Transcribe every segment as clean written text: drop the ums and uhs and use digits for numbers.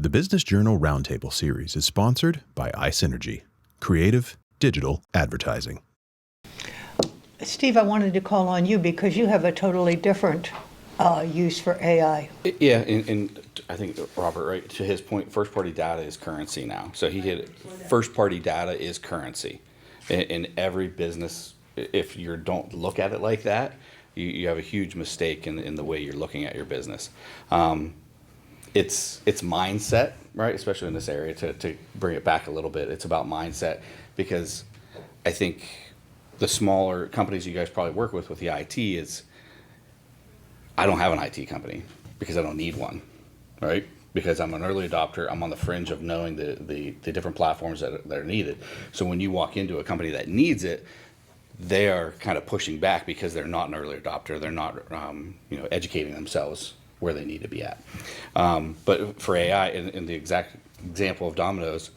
The Business Journal Roundtable series is sponsored by iSynergy, creative digital advertising. Steve, I wanted to call on you because you have a totally different use for AI. Yeah, and I think Robert, right, to his point, first-party data is currency now. So he hit it. First-party data is currency. In every business, if you don't look at it like that, you have a huge mistake in the way you're looking at your business. It's mindset, right, especially in this area, to bring it back a little bit. It's about mindset, because I think the smaller companies you guys probably work with the IT is, I don't have an IT company because I don't need one, right? Because I'm an early adopter, I'm on the fringe of knowing the different platforms that are needed. So when you walk into a company that needs it, they are kind of pushing back because they're not an early adopter. They're not educating themselves where they need to be at. But for AI, in the exact example of Domino's,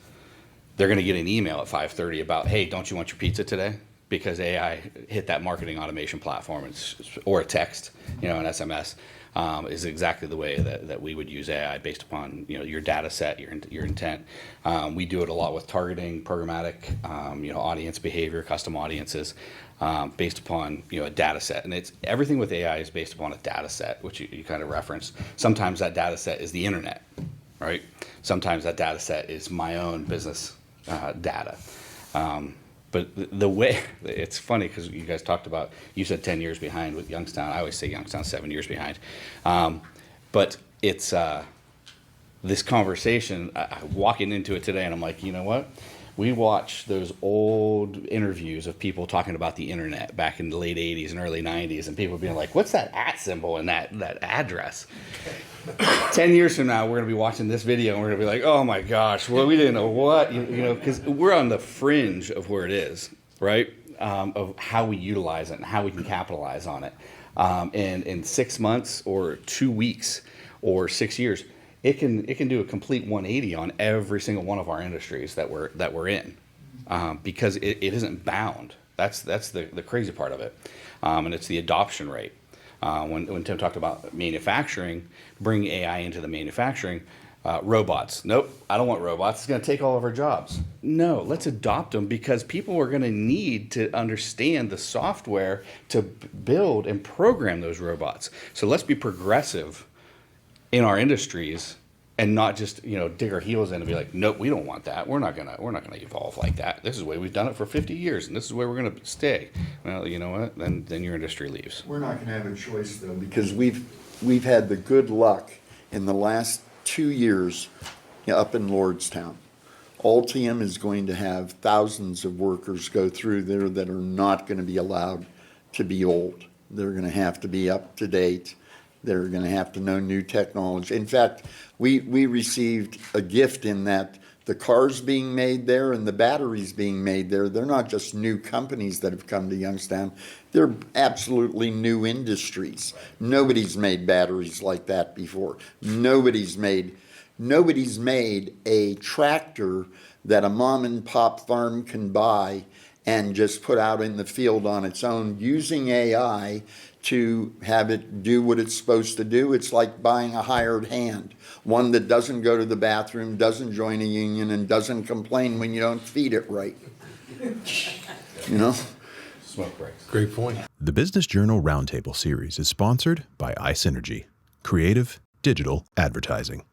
they're going to get an email at 5:30 about, hey, don't you want your pizza today? Because AI hit that marketing automation platform, or a text, an SMS, is exactly the way that we would use AI based upon your data set, your intent. We do it a lot with targeting, programmatic, audience behavior, custom audiences, based upon a data set. And it's everything with AI is based upon a data set, which you kind of referenced. Sometimes that data set is the internet, right? Sometimes that data set is my own business data. But the way, it's funny because you guys talked about, you said 10 years behind with Youngstown. I always say Youngstown's 7 years behind. But it's this conversation, walking into it today, and I'm like, you know what? We watch those old interviews of people talking about the internet back in the late 80s and early 90s, and people being like, what's that @ symbol and that address? 10 years from now, we're going to be watching this video and we're going to be like, oh my gosh, well, we didn't know what, because we're on the fringe of where it is, right? Of how we utilize it and how we can capitalize on it. And in 6 months or 2 weeks or 6 years, it can do a complete 180 on every single one of our industries that we're in, because it isn't bound. That's the crazy part of it, and it's the adoption rate. When Tim talked about manufacturing, bringing AI into the manufacturing, robots. Nope, I don't want robots. It's going to take all of our jobs. No, let's adopt them, because people are going to need to understand the software to build and program those robots. So let's be progressive in our industries and not just dig our heels in and be like, nope, we don't want that. We're not gonna evolve like that. This is the way we've done it for 50 years, and this is where we're gonna stay. Well, you know what? Then your industry leaves. We're not gonna have a choice though, because we've had the good luck in the last 2 years up in Lordstown. Altium is going to have thousands of workers go through there that are not going to be allowed to be old. They're going to have to be up to date. They're going to have to know new technology. In fact, we received a gift in that the cars being made there and the batteries being made there, they're not just new companies that have come to Youngstown. They're absolutely new industries. Nobody's made batteries like that before. Nobody's made a tractor that a mom and pop farm can buy and just put out in the field on its own using AI to have it do what it's supposed to do. It's like buying a hired hand, one that doesn't go to the bathroom, doesn't join a union, and doesn't complain when you don't feed it right. Smoke breaks. Great point. The Business Journal Roundtable series is sponsored by iSynergy, creative digital advertising.